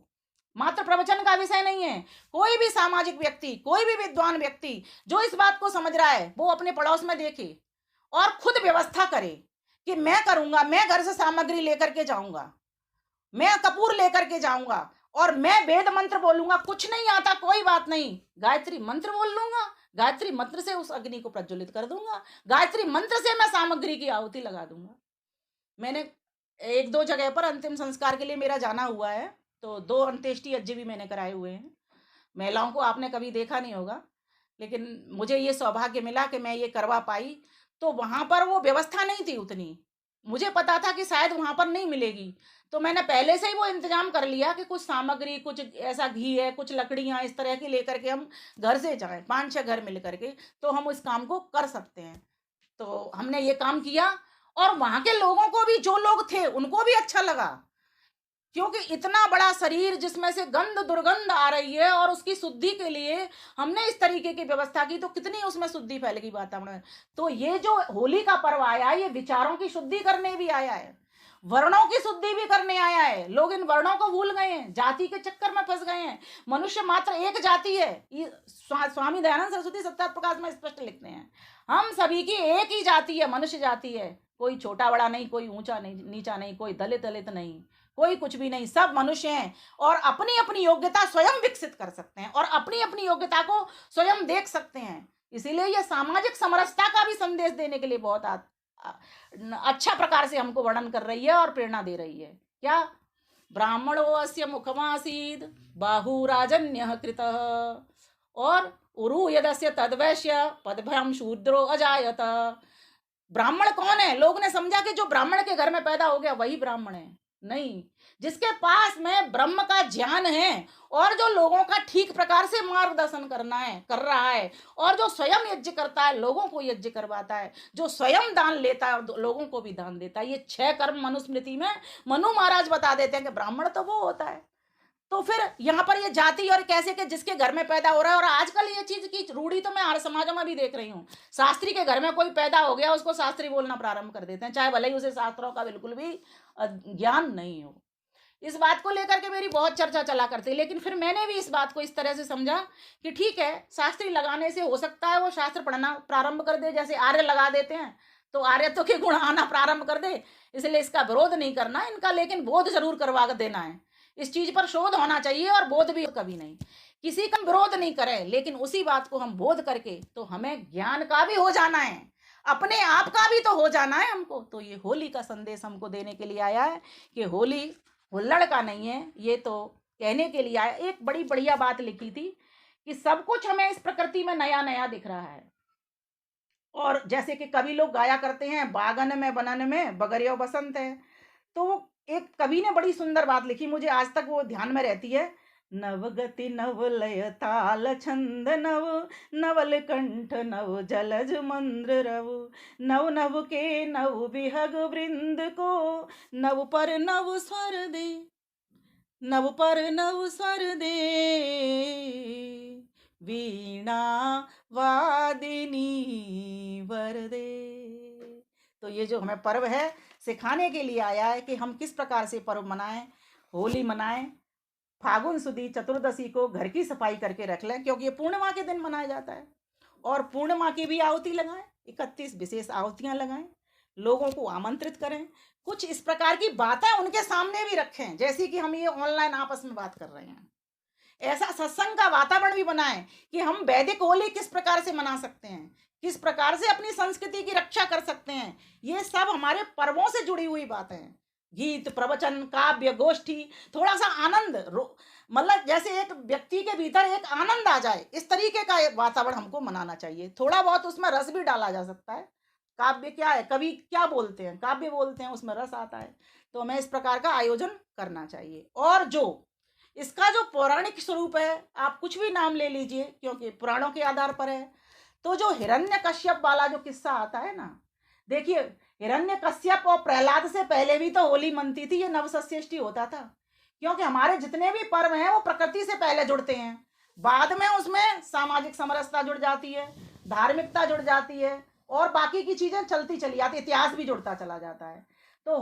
मात्र प्रवचन का विषय नहीं है। कोई भी सामाजिक व्यक्ति, कोई भी विद्वान व्यक्ति जो इस बात को समझ रहा है, वो अपने पड़ोस में देखे और खुद व्यवस्था करे कि मैं करूंगा, मैं घर से सामग्री लेकर के जाऊंगा, मैं कपूर लेकर के जाऊंगा, और मैं वेद मंत्र बोलूंगा। कुछ नहीं आता कोई बात नहीं, गायत्री मंत्र बोल लूंगा, गायत्री मंत्र से उस अग्नि को प्रज्वलित कर दूंगा, गायत्री मंत्र से मैं सामग्री की आहुति लगा दूंगा। मैंने 1-2 जगह पर अंतिम संस्कार के लिए मेरा जाना हुआ है, तो 2 अंत्येष्टि यज्ञ भी मैंने कराए हुए हैं। महिलाओं को आपने कभी देखा नहीं होगा, लेकिन मुझे ये सौभाग्य मिला कि मैं ये करवा पाई। तो वहां पर वो व्यवस्था नहीं थी उतनी, मुझे पता था कि शायद वहां पर नहीं मिलेगी, तो मैंने पहले से ही वो इंतजाम कर लिया कि कुछ सामग्री, कुछ ऐसा घी है, कुछ लकड़ियां इस तरह की लेकर के हम घर से जाएं, 5-6 घर मिल करके, तो हम इस काम को कर सकते हैं। तो हमने ये काम किया, और वहां के लोगों को भी, जो लोग थे उनको भी अच्छा लगा, क्योंकि इतना बड़ा शरीर जिसमें से गंध दुर्गंध आ रही है, और उसकी शुद्धि के लिए हमने इस तरीके की व्यवस्था की, तो कितनी उसमें शुद्धि फैलेगी वातावरण। तो ये जो होली का पर्व आया, ये विचारों की शुद्धि करने भी आया है, वर्णों की शुद्धि भी करने आया है। लोग इन वर्णों को भूल गए हैं, जाति के चक्कर में फंस गए हैं। मनुष्य मात्र एक जाति है, ये स्वामी दयानंद सरस्वती सत्यार्थ प्रकाश में स्पष्ट लिखते हैं, हम सभी की एक ही जाति है, मनुष्य जाति है। कोई छोटा बड़ा नहीं, कोई ऊंचा नहीं, नीचा नहीं, कोई दलित दलित नहीं, कोई कुछ भी नहीं, सब मनुष्य हैं, और अपनी अपनी योग्यता स्वयं विकसित कर सकते हैं, और अपनी अपनी योग्यता को स्वयं देख सकते हैं। इसीलिए यह सामाजिक समरसता का भी संदेश देने के लिए बहुत अच्छा प्रकार से हमको वर्णन कर रही है और प्रेरणा दे रही है। क्या? ब्राह्मणो अस्य मुखमासीद बाहुराजन्यः कृतः, और उरु यदस्य तद्वैश्य पदभ्रम शूद्रो अजायत। ब्राह्मण कौन है? लोग ने समझा कि जो ब्राह्मण के घर में पैदा हो गया वही ब्राह्मण है। नहीं, जिसके पास में ब्रह्म का ज्ञान है, और जो लोगों का ठीक प्रकार से मार्गदर्शन कर रहा है, और जो स्वयं यज्ञ करता है, लोगों को यज्ञ करवाता है, जो स्वयं दान लेता है और लोगों को भी दान देता है। ये 6 कर्म मनुस्मृति में मनु महाराज बता देते हैं कि ब्राह्मण तो वो होता है। तो फिर यहाँ पर ये जाति और कैसे के जिसके घर में पैदा हो रहा है, और आजकल ये चीज की रूढ़ी तो मैं हर समाजों में भी देख रही हूँ। शास्त्री के घर में कोई पैदा हो गया, उसको शास्त्री बोलना प्रारंभ कर देते हैं, चाहे भले ही उसे शास्त्रों का बिल्कुल भी ज्ञान नहीं हो। इस बात को लेकर के मेरी बहुत चर्चा चला करती, लेकिन फिर मैंने भी इस बात को इस तरह से समझा कि ठीक है, शास्त्री लगाने से हो सकता है वो शास्त्र पढ़ना प्रारंभ कर दे, जैसे आर्य लगा देते हैं तो आर्यत्व के गुण आना प्रारंभ कर दे, इसलिए इसका विरोध नहीं करना इनका, लेकिन बोध जरूर करवा देना है। इस चीज पर शोध होना चाहिए और बोध भी कभी नहीं, किसी का विरोध नहीं करें, लेकिन उसी बात को हम बोध करके तो हमें ज्ञान का भी हो जाना है, अपने आप का भी तो हो जाना है हमको। तो ये होली का संदेश हमको देने के लिए आया है कि होली हुल्लड़ का नहीं है, ये तो कहने के लिए आया। एक बड़ी बढ़िया बात लिखी थी कि सब कुछ हमें इस प्रकृति में नया नया दिख रहा है, और जैसे कि कवि लोग गाया करते हैं, बागन में बनन में बगरियो बसंत है, तो एक कवि ने बड़ी सुंदर बात लिखी, मुझे आज तक वो ध्यान में रहती है। नवगति नवलय ताल छंद नव, नवल कंठ नव जलज मंद्र रव, नव नव के नव विहग वृंद को, नव पर नव स्वर दे, नव पर नव स्वर दे, वीणा वादिनी वरदे। तो ये जो हमें पर्व है सिखाने के लिए आया है कि हम किस प्रकार से पर्व मनाएं, होली मनाएं। फागुन सुदी चतुर्दशी को घर की सफाई करके रख लें, क्योंकि ये पूर्णिमा के दिन मनाया जाता है, और पूर्णिमा की भी आहुति लगाएं, 31 विशेष आहुतियां लगाएं, लोगों को आमंत्रित करें, कुछ इस प्रकार की बातें उनके सामने भी रखें, जैसी कि हम ये ऑनलाइन आपस में बात कर रहे हैं। ऐसा सत्संग का वातावरण भी बनाएं कि हम वैदिक होली किस प्रकार से मना सकते हैं, किस प्रकार से अपनी संस्कृति की रक्षा कर सकते हैं। ये सब हमारे पर्वों से जुड़ी हुई बातें हैं। गीत, प्रवचन, काव्य, गोष्ठी, थोड़ा सा आनंद, मतलब जैसे एक व्यक्ति के भीतर एक आनंद आ जाए, इस तरीके का वातावरण हमको मनाना चाहिए। थोड़ा बहुत उसमें रस भी डाला जा सकता है। काव्य क्या है, कवि क्या बोलते हैं, काव्य बोलते हैं, उसमें रस आता है, तो हमें इस प्रकार का आयोजन करना चाहिए। और जो इसका जो पौराणिक स्वरूप है, आप कुछ भी नाम ले लीजिए, क्योंकि पुराणों के आधार पर है। तो जो हिरण्यकश्यप वाला जो किस्सा आता है ना, देखिए हिरण्यकश्यप और प्रहलाद से पहले भी तो होली मनती थी, ये नवसस्येष्टि होता था, क्योंकि हमारे जितने भी पर्व हैं वो प्रकृति से पहले जुड़ते हैं, बाद में उसमें सामाजिक समरसता जुड़ जाती है, धार्मिकता जुड़ जाती है, और बाकी की चीजें चलती चली जाती, इतिहास भी जुड़ता चला जाता है। तो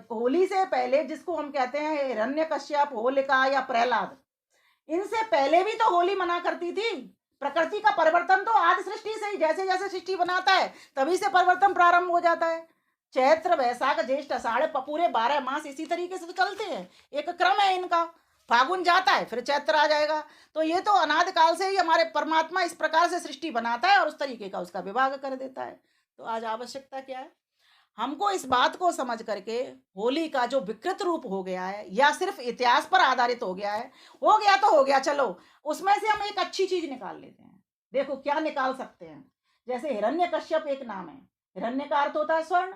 होली से पहले जिसको हम कहते हैं हिरण्यकश्यप, होलिका या प्रहलाद, इनसे पहले भी तो होली मना करती थी। प्रकृति का परिवर्तन तो आदि सृष्टि से ही, जैसे जैसे सृष्टि बनाता है तभी से परिवर्तन प्रारंभ हो जाता है। चैत्र, वैशाख, ज्येष्ठ, आषाढ़, पूरे 12 मास इसी तरीके से चलते हैं, एक क्रम है इनका। फागुन जाता है फिर चैत्र आ जाएगा, तो ये तो अनादि काल से ही हमारे परमात्मा इस प्रकार से सृष्टि बनाता है और उस तरीके का उसका विभाग कर देता है। तो आज आवश्यकता क्या है, हमको इस बात को समझ करके होली का जो विकृत रूप हो गया है, या सिर्फ इतिहास पर आधारित हो गया है, हो गया तो हो गया, चलो उसमें से हम एक अच्छी चीज निकाल लेते हैं। देखो क्या निकाल सकते हैं, जैसे हिरण्यकश्यप एक नाम है, हिरण्य का अर्थ होता है स्वर्ण,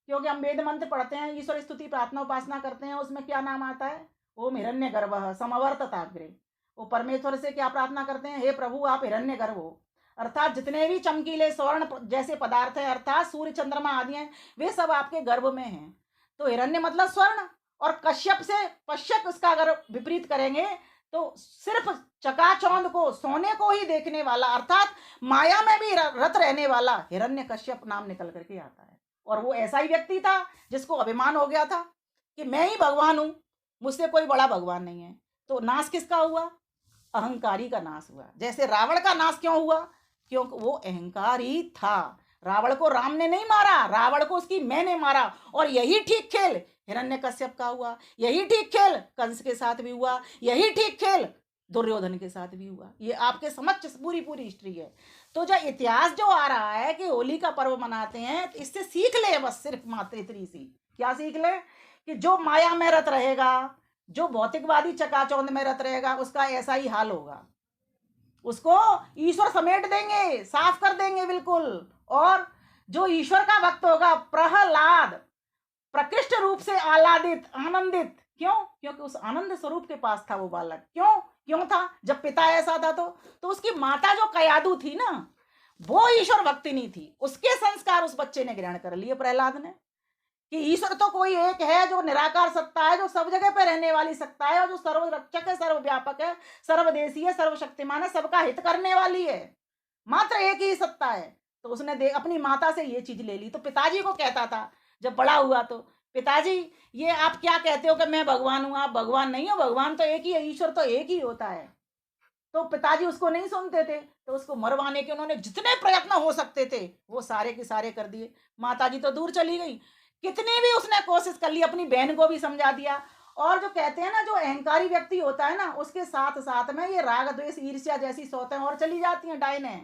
क्योंकि हम वेद मंत्र पढ़ते हैं, ईश्वर स्तुति प्रार्थना उपासना करते हैं, उसमें क्या नाम आता है, ओम हिरण्य गर्भ समवर्तताग्रे। वो परमेश्वर से क्या प्रार्थना करते हैं, हे प्रभु आप हिरण्य गर्भ हो, अर्थात जितने भी चमकीले स्वर्ण जैसे पदार्थ हैं, अर्थात सूर्य चंद्रमा आदि हैं, वे सब आपके गर्भ में हैं। तो हिरण्य मतलब स्वर्ण, और कश्यप से पश्यप इसका अगर विपरीत करेंगे तो सिर्फ चकाचौंध को, सोने को ही देखने वाला, अर्थात माया में भी रत रहने वाला हिरण्य कश्यप नाम निकल करके आता है। और वो ऐसा ही व्यक्ति था जिसको अभिमान हो गया था कि मैं ही भगवान हूं, मुझसे कोई बड़ा भगवान नहीं है। तो नाश किसका हुआ, अहंकारी का नाश हुआ। जैसे रावण का नाश क्यों हुआ, क्योंकि वो अहंकारी था। रावण को राम ने नहीं मारा, रावण को उसकी मैं ने मारा। और यही ठीक खेल हिरण्यकश्यप का हुआ, यही ठीक खेल कंस के साथ भी हुआ, यही ठीक खेल दुर्योधन के साथ भी हुआ। ये आपके समक्ष पूरी पूरी हिस्ट्री है। तो जो इतिहास जो आ रहा है कि होली का पर्व मनाते हैं, तो इससे सीख ले, बस सिर्फ मात्र इतनी सी क्या सीख ले कि जो माया में रत रहेगा, जो भौतिकवादी चकाचौंध में रत रहेगा, उसका ऐसा ही हाल होगा। उसको ईश्वर समेट देंगे, साफ कर देंगे बिल्कुल। और जो ईश्वर का भक्त होगा, प्रहलाद, प्रकृष्ट रूप से आह्लादित, आनंदित, क्यों, क्योंकि उस आनंद स्वरूप के पास था वो बालक। क्यों था, जब पिता ऐसा था तो उसकी माता जो कयादु थी ना, वो ईश्वर भक्ति नहीं थी, उसके संस्कार उस बच्चे ने ग्रहण कर लिए, प्रहलाद ने, कि ईश्वर तो कोई एक है जो निराकार सत्ता है, जो सब जगह पे रहने वाली सत्ता है, और जो सर्वरक्षक है, सर्वव्यापक है, सर्वदेशी है, सर्वशक्तिमान है, सबका हित करने वाली है, मात्र एक ही सत्ता है। तो उसने अपनी माता से ये चीज ले ली। तो पिताजी को कहता था जब बड़ा हुआ तो पिताजी ये आप क्या कहते हो कि मैं भगवान हूं, आप भगवान नहीं हो, भगवान तो एक ही है, ईश्वर तो एक ही होता है। तो पिताजी उसको नहीं सुनते थे, तो उसको मरवाने के उन्होंने जितने प्रयत्न हो सकते थे वो सारे के सारे कर दिए। माताजी तो दूर चली गई, कितनी भी उसने कोशिश कर ली, अपनी बहन को भी समझा दिया। और जो कहते हैं ना, जो अहंकारी व्यक्ति होता है ना, उसके साथ साथ में ये राग द्वेष ईर्ष्या जैसी सौतें और चली जाती हैं, डायने।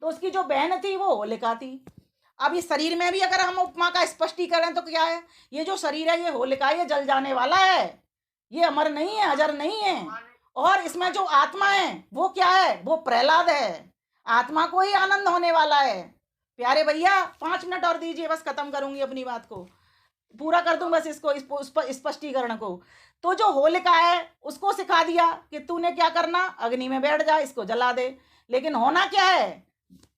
तो उसकी जो बहन थी वो होलिका थी। अब इस शरीर में भी अगर हम उपमा का स्पष्टीकरण, तो क्या है, ये जो शरीर है ये होलिका, ये जल जाने वाला है, ये अमर नहीं है, अजर नहीं है। और इसमें जो आत्मा है वो क्या है, वो प्रहलाद है, आत्मा को ही आनंद होने वाला है। प्यारे भैया 5 मिनट और दीजिए, बस खत्म करूंगी अपनी बात को, पूरा कर दूं बस इसको, इस स्पष्टीकरण को। तो जो होलिका है उसको सिखा दिया कि तूने क्या करना, अग्नि में बैठ जा, इसको जला दे। लेकिन होना क्या है,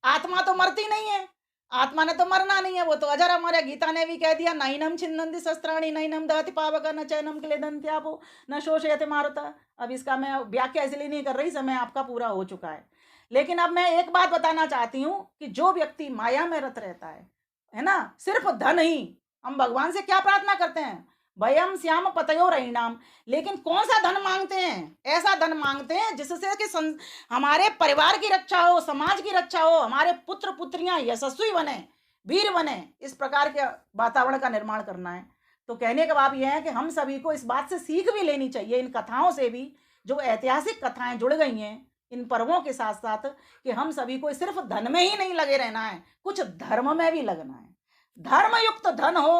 आत्मा तो मरती नहीं है, आत्मा ने तो मरना नहीं है, वो तो अजर अमर है। गीता ने भी कह दिया, नैनम छिन्नन्ति शस्त्राणि नैनम दहति पावक न चैनम क्लेदन्त्यापो न शोषयति मारुता। अब इसका मैं व्याख्या इसलिए नहीं कर रही, समय आपका पूरा हो चुका है। लेकिन अब मैं एक बात बताना चाहती हूँ कि जो व्यक्ति माया में रत रहता है ना, सिर्फ धन ही, हम भगवान से क्या प्रार्थना करते हैं, भयम श्याम पतयो रहीणाम, लेकिन कौन सा धन मांगते हैं, ऐसा धन मांगते हैं जिससे कि हमारे परिवार की रक्षा हो, समाज की रक्षा हो, हमारे पुत्र पुत्रियां यशस्वी बने, वीर बने, इस प्रकार के वातावरण का निर्माण करना है। तो कहने का भाव यह है कि हम सभी को इस बात से सीख भी लेनी चाहिए, इन कथाओं से भी, जो ऐतिहासिक कथाएं जुड़ गई हैं इन पर्वों के साथ साथ, कि हम सभी को सिर्फ धन में ही नहीं लगे रहना है, कुछ धर्म में भी लगना है। धर्मयुक्त धन हो,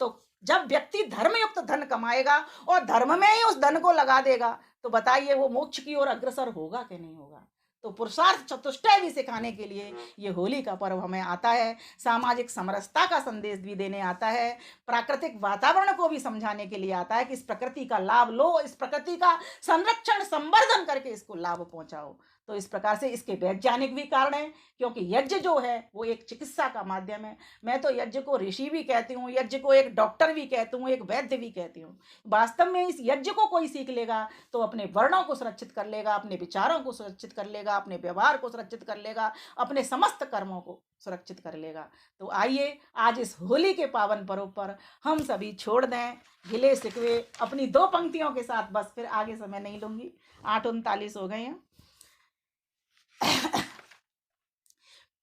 तो जब व्यक्ति धर्मयुक्त धन कमाएगा और धर्म में ही उस धन को लगा देगा, तो बताइए वो मोक्ष की ओर अग्रसर होगा कि नहीं होगा। तो पुरुषार्थ चतुष्टय भी सिखाने के लिए ये होली का पर्व हमें आता है, सामाजिक समरसता का संदेश भी देने आता है, प्राकृतिक वातावरण को भी समझाने के लिए आता है कि इस प्रकृति का लाभ लो, इस प्रकृति का संरक्षण संवर्धन करके इसको लाभ पहुंचाओ। तो इस प्रकार से इसके वैज्ञानिक भी कारण है, क्योंकि यज्ञ जो है वो एक चिकित्सा का माध्यम है। मैं तो यज्ञ को ऋषि भी कहती हूँ, यज्ञ को एक डॉक्टर भी कहती हूँ, एक वैद्य भी कहती हूँ। वास्तव में इस यज्ञ को कोई सीख लेगा तो अपने वर्णों को सुरक्षित कर लेगा, अपने विचारों को सुरक्षित कर लेगा, अपने व्यवहार को सुरक्षित कर लेगा, अपने समस्त कर्मों को सुरक्षित कर लेगा। तो आइए आज इस होली के पावन पर्व पर हम सभी छोड़ दें गिले शिकवे, अपनी 2 पंक्तियों के साथ, बस फिर आगे समय नहीं लूंगी, 8:39 हो गए हैं।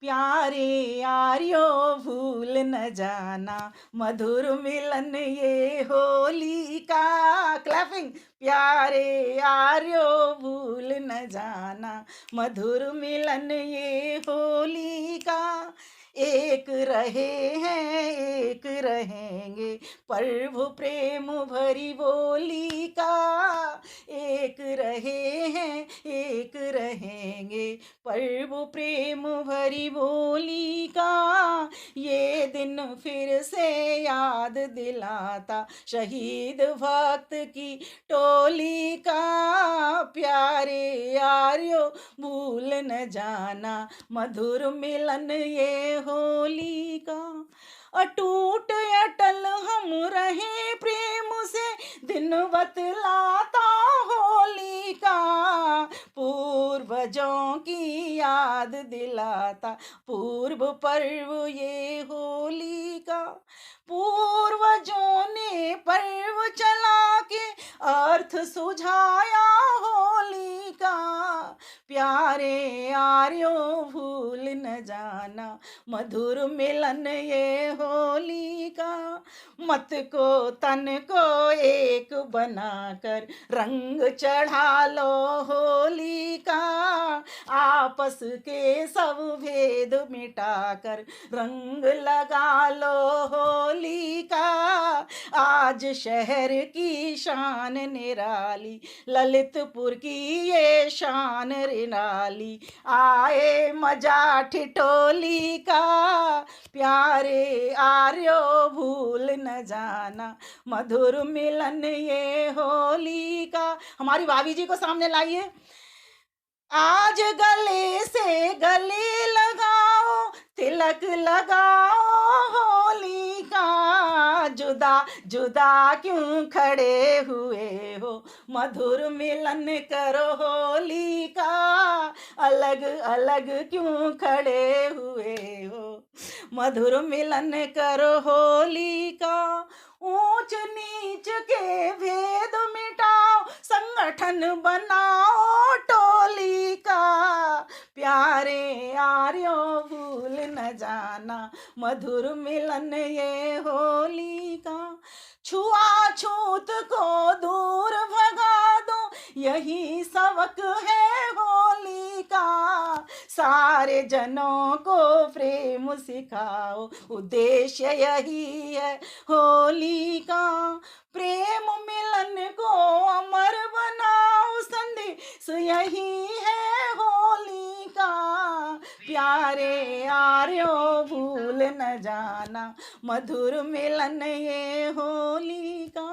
प्यारे यारियो भूल न जाना, मधुर मिलन ये होली का, क्लैपिंग। प्यारे यारियो भूल न जाना, मधुर मिलन ये होली का, एक रहे हैं एक रहेंगे, प्रभु प्रेम भरी बोली का, एक रहे हैं एक रहेंगे, प्रभु प्रेम भरी बोली का, ये दिन फिर से याद दिलाता शहीद भक्त की टोली का, प्यारे यारियो भूल न जाना, मधुर मिलन ये होली का, अटूट अटल हम रहे प्रेम से, दिन बतलाता होली का, पूर्वजों की याद दिलाता पूर्व पर्व ये होली का, पूर्वजों ने पर्व चला के अर्थ सुझाया होली का, प्यारे यारियो भूल न जाना, मधुर मिलन ये होली का, मत को तन को एक बनाकर रंग चढ़ा लो होली का, आपस के सब भेद मिटाकर रंग लगा लो होली का, आज शहर की शान निराली, ललितपुर की ये शान निराली, आए मजा ठिठोली का, प्यारे आर्यो भूल न जाना, मधुर मिलन ये होली का। हमारी भाभी जी को सामने लाइए। आज गले से गले लगाओ, तिलक लगाओ होली का, जुदा जुदा क्यों खड़े हुए हो, मधुर मिलन करो होली का, अलग अलग क्यों खड़े हुए हो, मधुर मिलन करो होली का, ऊंच नीच के भेद मिटाओ, संगठन बनाओ टोली का। प्यारे आर्यो भूल न जाना, मधुर मिलन ये होली का। छुआछूत को दूर भगा दो, यही सबक है होली का। सारे जनों को प्रेम सिखाओ, उद्देश्य यही है होली का। प्रेम मिलन को अमर बनाओ, संदेश यही है होली का। प्यारे आर्यो भूल न जाना, मधुर मिलन ये होली का।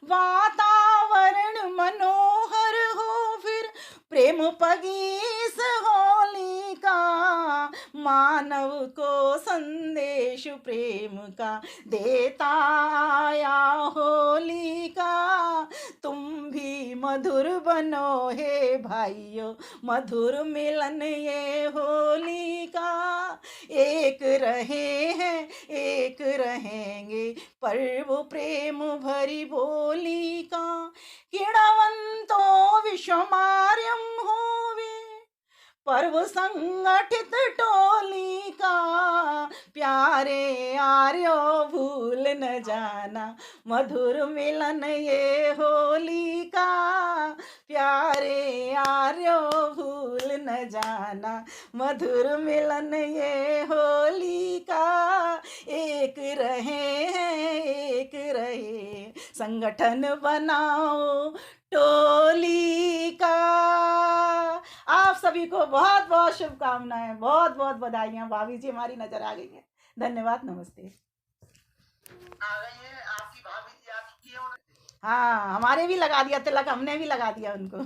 वातावरण मनोहर हो फिर, प्रेम पगीस होली का। मानव को संदेश प्रेम का देता आया होली का। तुम भी मधुर बनो हे भाइयों, मधुर मिलन ये होली का। एक रहे हैं एक रहेंगे, पर्व प्रेम भरी बोली का। किणवंतो विश्वमार्यम होवे, पर्व संगठित टोली का। प्यारे आर्यो भूल न जाना, मधुर मिलन ये होली का। प्यारे आर्यो भूल न जाना, मधुर मिलन ये होली का। एक रहे हैं एक रहे, संगठन बनाओ टोली का। आप सभी को बहुत बहुत शुभकामनाएं, बहुत बहुत बधाइयां। भाभी जी हमारी नजर आ गई है। धन्यवाद, नमस्ते। आ गई है आपकी भाभी जी, आपकी। हाँ, हमारे भी लगा दिया तिलक, हमने भी लगा दिया उनको।